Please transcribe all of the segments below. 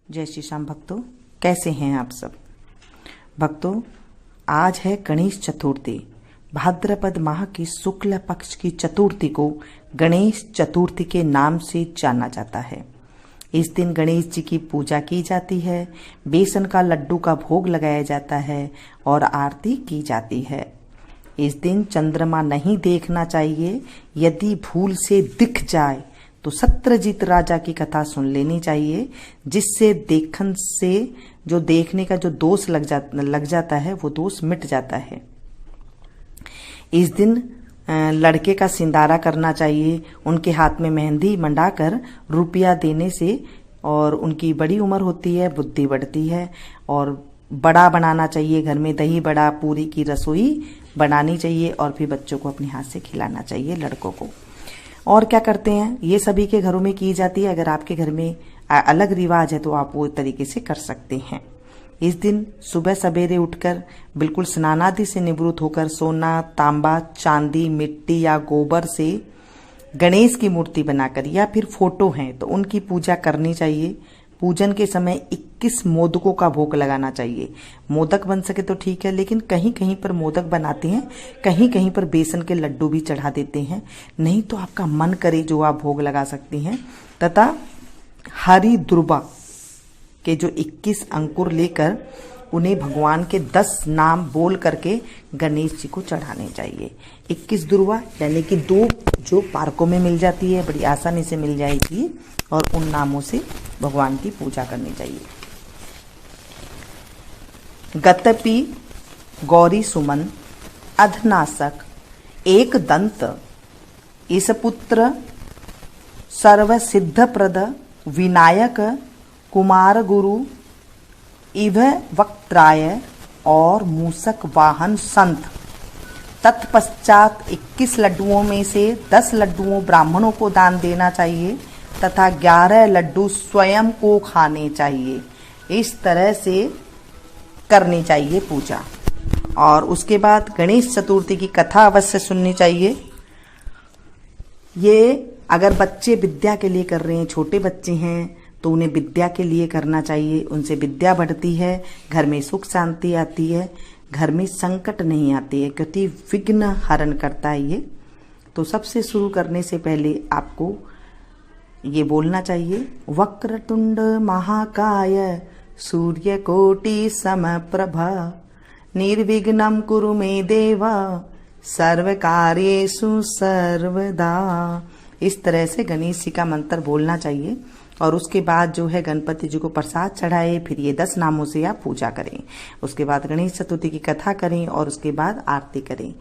जय श्री श्याम भक्तों, कैसे हैं आप सब। भक्तों, आज है गणेश चतुर्थी। भाद्रपद माह की शुक्ल पक्ष की चतुर्थी को गणेश चतुर्थी के नाम से जाना जाता है। इस दिन गणेश जी की पूजा की जाती है, बेसन का लड्डू का भोग लगाया जाता है और आरती की जाती है। इस दिन चंद्रमा नहीं देखना चाहिए। यदि भूल से दिख जाए तो सत्यजित राजा की कथा सुन लेनी चाहिए, जिससे देखन से जो देखने का जो दोष लग जाता है वो दोष मिट जाता है। इस दिन लड़के का सिंदारा करना चाहिए, उनके हाथ में मेहंदी मंडाकर रुपया देने से और उनकी बड़ी उम्र होती है, बुद्धि बढ़ती है। और बड़ा बनाना चाहिए, घर में दही बड़ा पूरी की रसोई बनानी चाहिए और फिर बच्चों को अपने हाथ से खिलाना चाहिए, लड़कों को। और क्या करते हैं, ये सभी के घरों में की जाती है। अगर आपके घर में अलग रिवाज है तो आप वो तरीके से कर सकते हैं। इस दिन सुबह सवेरे उठकर बिल्कुल स्नानादि से निवृत्त होकर सोना, तांबा, चांदी, मिट्टी या गोबर से गणेश की मूर्ति बनाकर या फिर फोटो हैं तो उनकी पूजा करनी चाहिए। पूजन के समय 21 मोदकों का भोग लगाना चाहिए। मोदक बन सके तो ठीक है, लेकिन कहीं कहीं पर मोदक बनाते हैं, कहीं कहीं पर बेसन के लड्डू भी चढ़ा देते हैं। नहीं तो आपका मन करे जो आप भोग लगा सकती हैं। तथा हरी दुर्वा के जो 21 अंकुर लेकर उन्हें भगवान के 10 नाम बोल करके गणेश जी को चढ़ाने चाहिए। 21 दुर्वा यानी कि 2 जो पार्कों में मिल जाती है, बड़ी आसानी से मिल जाएगी, और उन नामों से भगवान की पूजा करनी चाहिए। गतपि गौरी सुमन अधनासक एक दंत ईसपुत्र सर्व सिद्ध प्रद विनायक कुमार गुरु इव वक्त्राय और मूसक वाहन संत। तत्पश्चात 21 लड्डुओं में से 10 लड्डुओं ब्राह्मणों को दान देना चाहिए तथा 11 लड्डू स्वयं को खाने चाहिए। इस तरह से करनी चाहिए पूजा। और उसके बाद गणेश चतुर्थी की कथा अवश्य सुननी चाहिए। ये अगर बच्चे विद्या के लिए कर रहे हैं, छोटे बच्चे हैं, तो उन्हें विद्या के लिए करना चाहिए। उनसे विद्या बढ़ती है, घर में सुख शांति आती है, घर में संकट नहीं आती है, क्योंकि विघ्न हरण करता है ये। तो सबसे शुरू करने से पहले आपको ये बोलना चाहिए, वक्रतुंड महाकाय सूर्यकोटि समप्रभा निर्विघ्नं कुरु मे देवा सर्वकार्येषु सर्वदा। इस तरह से गणेश जी का मंत्र बोलना चाहिए। और उसके बाद जो है गणपति जी को प्रसाद चढ़ाए, फिर ये 10 नामों से आप पूजा करें। उसके बाद गणेश चतुर्थी की कथा करें और उसके बाद आरती करें।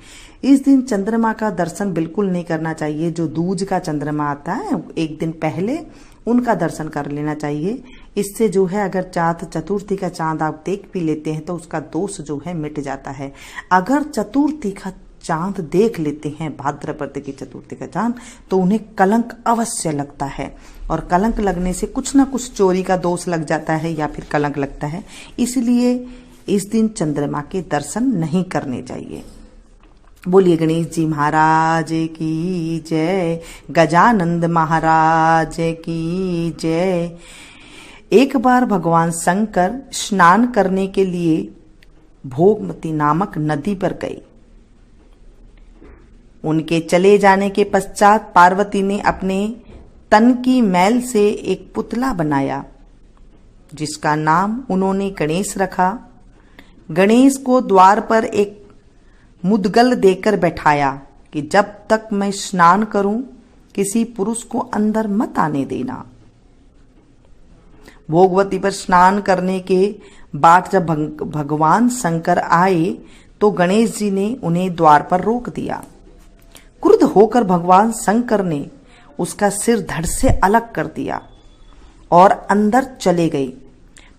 इस दिन चंद्रमा का दर्शन बिल्कुल नहीं करना चाहिए। जो दूज का चंद्रमा आता है एक दिन पहले, उनका दर्शन कर लेना चाहिए। इससे जो है अगर चतुर्थी का चांद आप देख भी लेते हैं तो उसका दोष जो है मिट जाता है। अगर चतुर्थी का चांद देख लेते हैं, भाद्रपद की चतुर्थी का चांद, तो उन्हें कलंक अवश्य लगता है। और कलंक लगने से कुछ ना कुछ चोरी का दोष लग जाता है या फिर कलंक लगता है। इसलिए इस दिन चंद्रमा के दर्शन नहीं करने चाहिए। बोलिए गणेश जी महाराज की जय, गजानंद महाराज की जय। एक बार भगवान शंकर स्नान करने के लिए भोगमती नामक नदी पर गए। उनके चले जाने के पश्चात पार्वती ने अपने तन की मैल से एक पुतला बनाया, जिसका नाम उन्होंने गणेश रखा। गणेश को द्वार पर एक मुद्गल देकर बैठाया कि जब तक मैं स्नान करूं किसी पुरुष को अंदर मत आने देना। भोगवती पर स्नान करने के बाद जब भगवान शंकर आए तो गणेश जी ने उन्हें द्वार पर रोक दिया। क्रुद्ध होकर भगवान शंकर ने उसका सिर धड़ से अलग कर दिया और अंदर चले गए।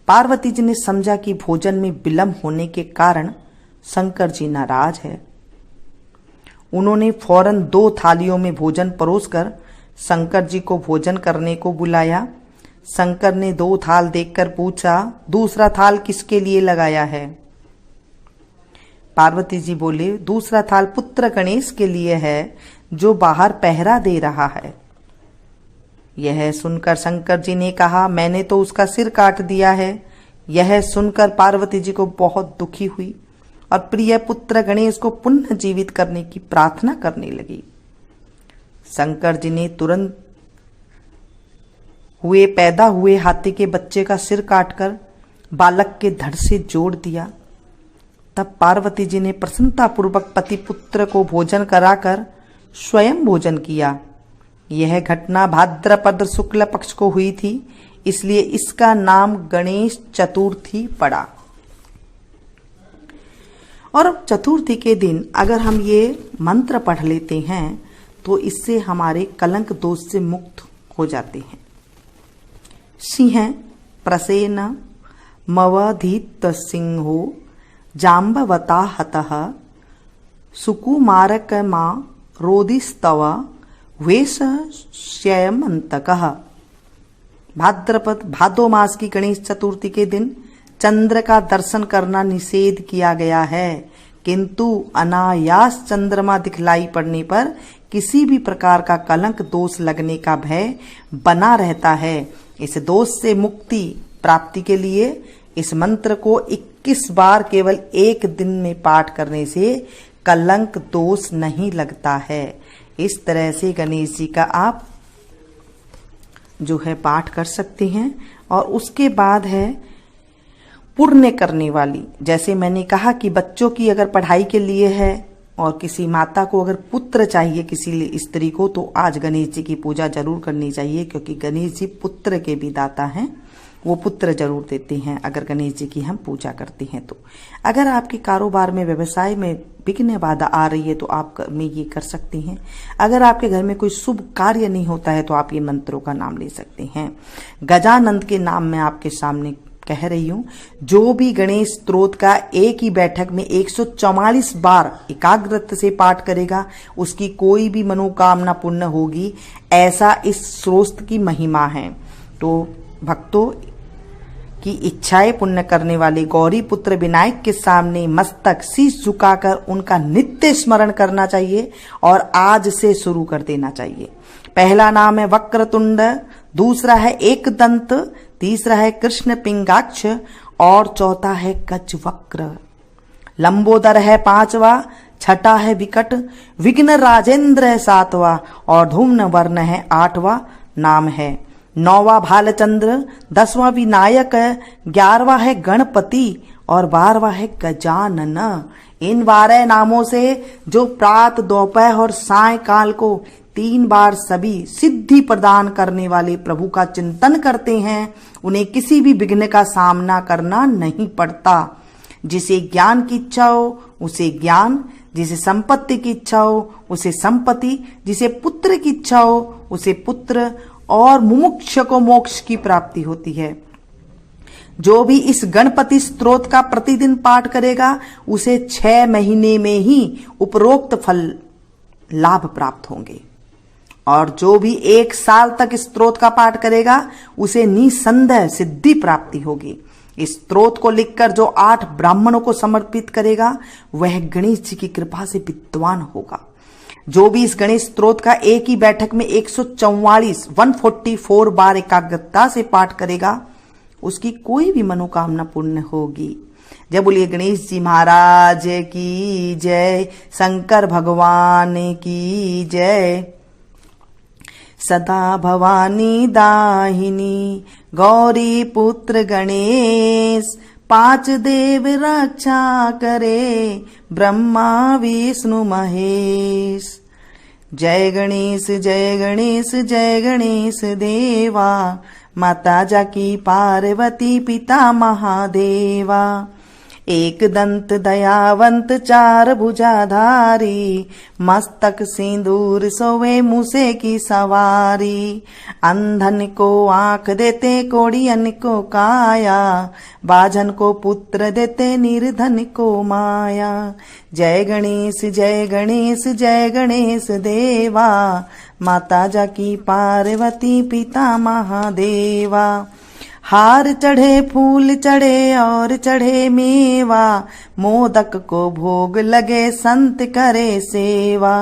पार्वती जी ने समझा कि भोजन में विलंब होने के कारण शंकर जी नाराज है। उन्होंने फौरन 2 थालियों में भोजन परोसकर शंकर जी को भोजन करने को बुलाया। शंकर ने 2 थाल देखकर पूछा, दूसरा थाल किसके लिए लगाया है? पार्वती जी बोले, दूसरा थाल पुत्र गणेश के लिए है, जो बाहर पहरा दे रहा है। यह सुनकर शंकर जी ने कहा, मैंने तो उसका सिर काट दिया है। यह सुनकर पार्वती जी को बहुत दुखी हुई और प्रिय पुत्र गणेश को पुनः जीवित करने की प्रार्थना करने लगी। शंकर जी ने तुरंत पैदा हुए हाथी के बच्चे का सिर काटकर बालक के धड़ से जोड़ दिया। तब पार्वती जी ने प्रसन्नतापूर्वक पति पुत्र को भोजन कराकर स्वयं भोजन किया। यह घटना भाद्रपद शुक्ल पक्ष को हुई थी, इसलिए इसका नाम गणेश चतुर्थी पड़ा। और चतुर्थी के दिन अगर हम ये मंत्र पढ़ लेते हैं तो इससे हमारे कलंक दोष से मुक्त हो जाते हैं। सिंह प्रसेन मवधीत सिंहो जाम्बवता हतः सुकुमारक मां रोदिस्तव वेश श्ययमंतकः। भादो मास की गणेश चतुर्थी के दिन चंद्र का दर्शन करना निषेध किया गया है, किंतु अनायास चंद्रमा दिखलाई पड़ने पर किसी भी प्रकार का कलंक दोष लगने का भय बना रहता है। इस दोष से मुक्ति प्राप्ति के लिए इस मंत्र को 21 बार केवल एक दिन में पाठ करने से कलंक दोष नहीं लगता है। इस तरह से गणेश जी का आप जो है पाठ कर सकते हैं। और उसके बाद है पुण्य करने वाली, जैसे मैंने कहा कि बच्चों की अगर पढ़ाई के लिए है और किसी माता को अगर पुत्र चाहिए किसी स्त्री को, तो आज गणेश जी की पूजा जरूर करनी चाहिए, क्योंकि गणेश जी पुत्र के भी दाता हैं। वो पुत्र जरूर देते हैं अगर गणेश जी की हम पूजा करते हैं तो। अगर आपके कारोबार में व्यवसाय में विघ्न बाधा आ रही है तो आप में ये कर सकते हैं। अगर आपके घर में कोई शुभ कार्य नहीं होता है तो आप ये मंत्रों का नाम ले सकते हैं। गजानंद के नाम मैं आपके सामने कह रही हूं, जो भी गणेश स्तोत्र का एक ही बैठक में 144 बार एकाग्रता से पाठ करेगा उसकी कोई भी मनोकामना पूर्ण होगी, ऐसा इस स्तोत्र की महिमा है। तो भक्तों की इच्छाएं पूर्ण करने वाले गौरी पुत्र विनायक के सामने मस्तक शीश झुकाकर उनका नित्य स्मरण करना चाहिए और आज से शुरू कर देना चाहिए। पहला नाम है वक्रतुंड, दूसरा है एकदंत, तीसरा है कृष्ण पिंगाक्ष और चौथा है गजवक्र। लंबोदर है पांचवा, छठा है विकट, विघ्न राजेंद्र है सातवा और धूम्न वर्ण है आठवां नाम है। नौवां भालचंद्र, 10वां विनायक, 11वां है गणपति और 12वां है गजानन। इन 12 नामों से जो प्रातः दोपहर और सायंकाल को 3 बार सभी सिद्धि प्रदान करने वाले प्रभु का चिंतन करते हैं, उन्हें किसी भी विघ्न का सामना करना नहीं पड़ता। जिसे ज्ञान की इच्छा हो उसे ज्ञान, जिसे संपत्ति की इच्छा हो उसे संपत्ति, जिसे पुत्र की इच्छा हो उसे पुत्र और मुमुक्ष को मोक्ष की प्राप्ति होती है। जो भी इस गणपति स्तोत्र का प्रतिदिन पाठ करेगा उसे 6 महीने में ही उपरोक्त फल लाभ प्राप्त होंगे और जो भी 1 साल तक इस स्तोत्र का पाठ करेगा उसे निसंदेह सिद्धि प्राप्ति होगी। इस स्तोत्र को लिखकर जो 8 ब्राह्मणों को समर्पित करेगा वह गणेश जी की कृपा से विद्वान होगा। जो भी इस गणेश स्तोत्र का एक ही बैठक में 144 बार एकाग्रता से पाठ करेगा उसकी कोई भी मनोकामना पूर्ण होगी। जय बोलिए गणेश जी महाराज की जय, शंकर भगवान की जय। सदा भवानी दाहिनी गौरी पुत्र गणेश, 5 देव रक्षा करे ब्रह्मा विष्णु महेश। जय गणेश जय गणेश जय गणेश देवा, माता जाकी पार्वती पिता महादेवा। एक दंत दयावंत 4 भुजाधारी, मस्तक सिंदूर सोवे मूसे की सवारी। अंधन को आंख देते कोड़ियन को काया, बाझन को पुत्र देते निर्धन को माया। जय गणेश जय गणेश जय गणेश देवा, माता जाकी पार्वती पिता महादेवा। हार चढ़े फूल चढ़े और चढ़े मेवा, मोदक को भोग लगे संत करे सेवा।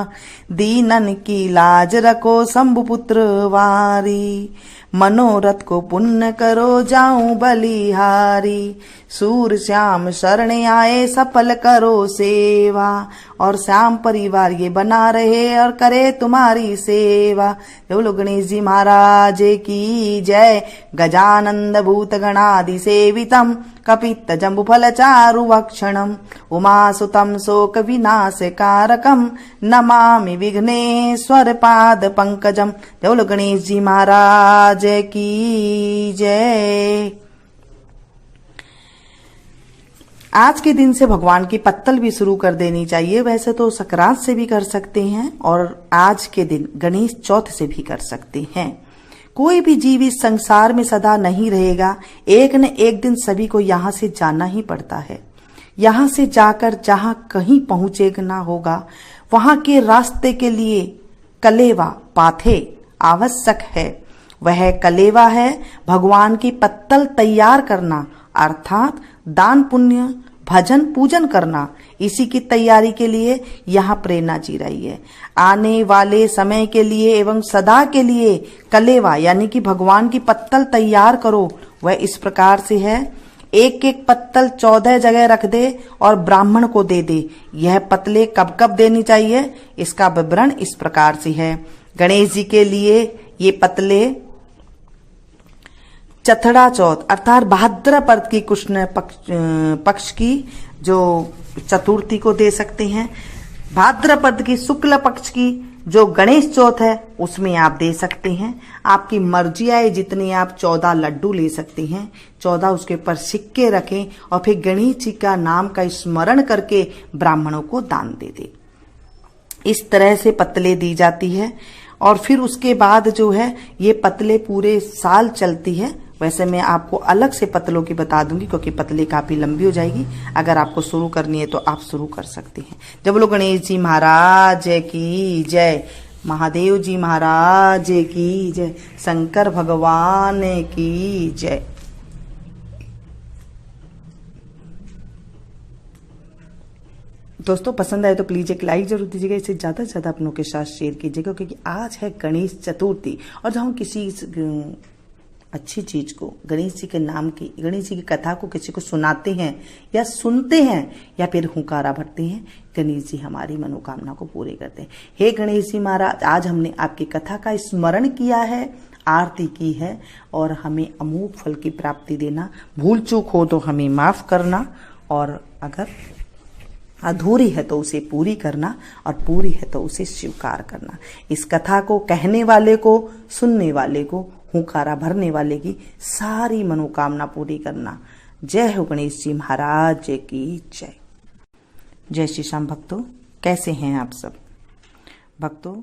दीनन की लाज रखो शंभुपुत्र वारी, मनोरथ को पुण्य करो जाऊं बलिहारी। सूर श्याम शरण आए सफल करो सेवा, और श्याम परिवार ये बना रहे और करे तुम्हारी सेवा। बोलो गणेश जी महाराज की जय। गजानंद भूत गणादि सेवितम, कपित्त जम्बु फल चारु भक्षणम, उमासुतम शोक विनाश कारकम, नमामि विघ्नेश्वर पाद पंकजम। बोलो गणेश जी महाराज की जय। आज के दिन से भगवान की पत्तल भी शुरू कर देनी चाहिए। वैसे तो संक्रांत से भी कर सकते हैं और आज के दिन गणेश चौथ से भी कर सकते हैं। कोई भी जीव इस संसार में सदा नहीं रहेगा, एक न एक दिन सभी को यहाँ से जाना ही पड़ता है। यहाँ से जाकर जहाँ कहीं पहुंचना होगा, वहां के रास्ते के लिए कलेवा पाथे आवश्यक है। वह कलेवा है भगवान की पत्तल तैयार करना, अर्थात दान पुण्य भजन पूजन करना। इसी की तैयारी के लिए यहाँ प्रेरणा जी रही है। आने वाले समय के लिए एवं सदा के लिए कलेवा यानी कि भगवान की पत्तल तैयार करो। वह इस प्रकार से है, एक एक पत्तल 14 जगह रख दे और ब्राह्मण को दे दे। यह पत्तलें कब कब देनी चाहिए, इसका विवरण इस प्रकार से है। गणेश जी के लिए ये पत्तलें चथड़ा चौथ अर्थात भाद्रपद की कृष्ण पक्ष की जो चतुर्थी को दे सकते हैं। भाद्रपद की शुक्ल पक्ष की जो गणेश चौथ है उसमें आप दे सकते हैं। आपकी मर्जी आए जितने आप 14 लड्डू ले सकते हैं। 14 उसके ऊपर सिक्के रखें और फिर गणेश जी का नाम का स्मरण करके ब्राह्मणों को दान दे दे। इस तरह से पत्तले दी जाती है और फिर उसके बाद जो है ये पत्तले पूरे साल चलती है। वैसे मैं आपको अलग से पत्तलों की बता दूंगी क्योंकि पत्तले काफी लंबी हो जाएगी। अगर आपको शुरू करनी है तो आप शुरू कर सकते हैं। जब बोलो गणेश जी महाराज की जय, महादेव जी महाराज की जय, शंकर भगवान की जय। दोस्तों पसंद आए तो प्लीज एक लाइक जरूर दीजिएगा। इसे ज्यादा से ज्यादा अपनों के साथ शेयर कीजिएगा क्योंकि आज है गणेश चतुर्थी और जब हम किसी अच्छी चीज को गणेश जी के नाम की, गणेश जी की कथा को किसी को सुनाते हैं या सुनते हैं या फिर हुंकारा भरते हैं, गणेश जी हमारी मनोकामना को पूरे करते हैं। हे गणेश जी महाराज, आज हमने आपकी कथा का स्मरण किया है, आरती की है और हमें अमोघ फल की प्राप्ति देना। भूल चूक हो तो हमें माफ करना और अगर अधूरी है तो उसे पूरी करना और पूरी है तो उसे स्वीकार करना। इस कथा को कहने वाले को, सुनने वाले को, हुंकारा भरने वाले की सारी मनोकामना पूरी करना। जय हो गणेश जी महाराज की जय। जय श्री श्याम भक्तों, कैसे हैं आप सब भक्तों।